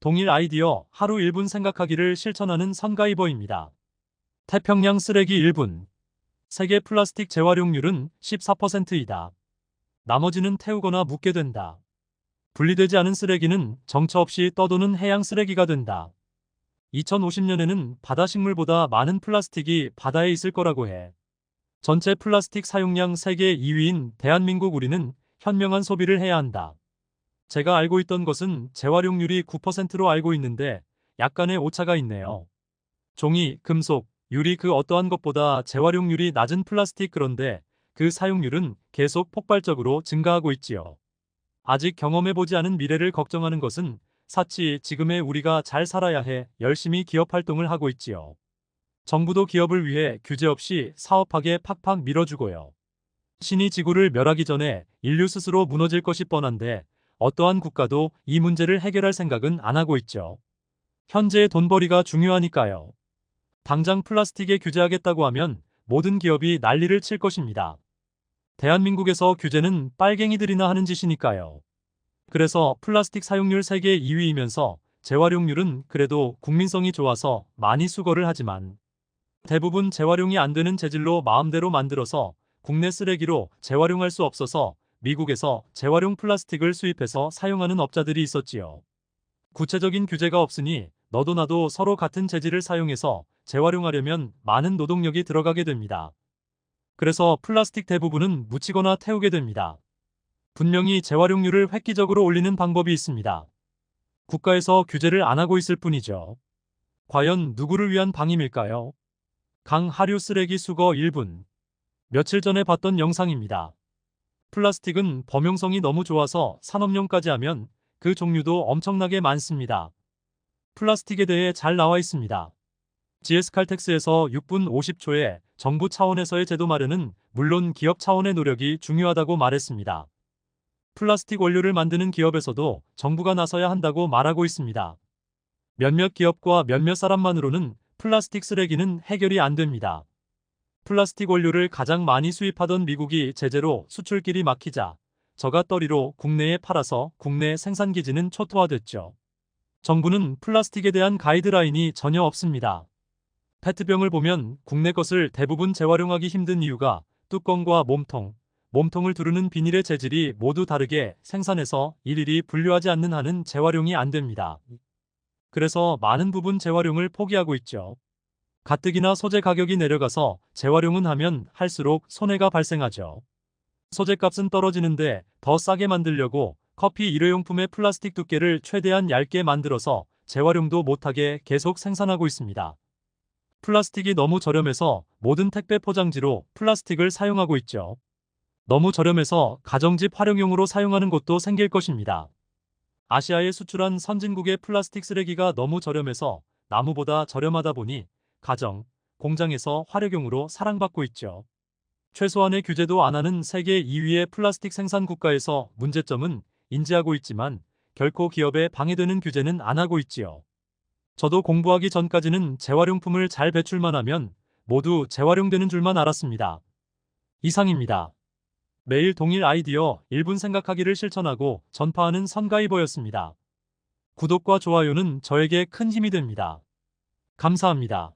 동일 아이디어 하루 1분 생각하기를 실천하는 선가이버입니다. 태평양 쓰레기 1분. 세계 플라스틱 재활용률은 14%이다. 나머지는 태우거나 묻게 된다. 분리되지 않은 쓰레기는 정처 없이 떠도는 해양 쓰레기가 된다. 2050년에는 바다 식물보다 많은 플라스틱이 바다에 있을 거라고 해. 전체 플라스틱 사용량 세계 2위인 대한민국 우리는 현명한 소비를 해야 한다. 제가 알고 있던 것은 재활용률이 9%로 알고 있는데 약간의 오차가 있네요. 종이, 금속, 유리 그 어떠한 것보다 재활용률이 낮은 플라스틱 그런데 그 사용률은 계속 폭발적으로 증가하고 있지요. 아직 경험해보지 않은 미래를 걱정하는 것은 사치 지금의 우리가 잘 살아야 해 열심히 기업 활동을 하고 있지요. 정부도 기업을 위해 규제 없이 사업하게 팍팍 밀어주고요. 신이 지구를 멸하기 전에 인류 스스로 무너질 것이 뻔한데 어떠한 국가도 이 문제를 해결할 생각은 안 하고 있죠. 현재의 돈벌이가 중요하니까요. 당장 플라스틱에 규제하겠다고 하면 모든 기업이 난리를 칠 것입니다. 대한민국에서 규제는 빨갱이들이나 하는 짓이니까요. 그래서 플라스틱 사용률 세계 2위이면서 재활용률은 그래도 국민성이 좋아서 많이 수거를 하지만 대부분 재활용이 안 되는 재질로 마음대로 만들어서 국내 쓰레기로 재활용할 수 없어서 미국에서 재활용 플라스틱을 수입해서 사용하는 업자들이 있었지요. 구체적인 규제가 없으니 너도 나도 서로 같은 재질을 사용해서 재활용하려면 많은 노동력이 들어가게 됩니다. 그래서 플라스틱 대부분은 묻히거나 태우게 됩니다. 분명히 재활용률을 획기적으로 올리는 방법이 있습니다. 국가에서 규제를 안 하고 있을 뿐이죠. 과연 누구를 위한 방임일까요? 강하류 쓰레기 수거 1분. 며칠 전에 봤던 영상입니다. 플라스틱은 범용성이 너무 좋아서 산업용까지 하면 그 종류도 엄청나게 많습니다. 플라스틱에 대해 잘 나와 있습니다. GS칼텍스에서 6분 50초에 정부 차원에서의 제도 마련은 물론 기업 차원의 노력이 중요하다고 말했습니다. 플라스틱 원료를 만드는 기업에서도 정부가 나서야 한다고 말하고 있습니다. 몇몇 기업과 몇몇 사람만으로는 플라스틱 쓰레기는 해결이 안 됩니다. 플라스틱 원료를 가장 많이 수입하던 미국이 제재로 수출길이 막히자 저가 떨이로 국내에 팔아서 국내 생산 기지는 초토화됐죠. 정부는 플라스틱에 대한 가이드라인이 전혀 없습니다. 페트병을 보면 국내 것을 대부분 재활용하기 힘든 이유가 뚜껑과 몸통을 두르는 비닐의 재질이 모두 다르게 생산해서 일일이 분류하지 않는 한은 재활용이 안 됩니다. 그래서 많은 부분 재활용을 포기하고 있죠. 가뜩이나 소재 가격이 내려가서 재활용은 하면 할수록 손해가 발생하죠. 소재값은 떨어지는데 더 싸게 만들려고 커피 일회용품의 플라스틱 두께를 최대한 얇게 만들어서 재활용도 못하게 계속 생산하고 있습니다. 플라스틱이 너무 저렴해서 모든 택배 포장지로 플라스틱을 사용하고 있죠. 너무 저렴해서 가정집 활용용으로 사용하는 곳도 생길 것입니다. 아시아에 수출한 선진국의 플라스틱 쓰레기가 너무 저렴해서 나무보다 저렴하다 보니 가정, 공장에서 활용용으로 사랑받고 있죠. 최소한의 규제도 안 하는 세계 2위의 플라스틱 생산 국가에서 문제점은 인지하고 있지만 결코 기업에 방해되는 규제는 안 하고 있지요. 저도 공부하기 전까지는 재활용품을 잘 배출만 하면 모두 재활용되는 줄만 알았습니다. 이상입니다. 매일 동일 아이디어 1분 생각하기를 실천하고 전파하는 선가이버였습니다. 구독과 좋아요는 저에게 큰 힘이 됩니다. 감사합니다.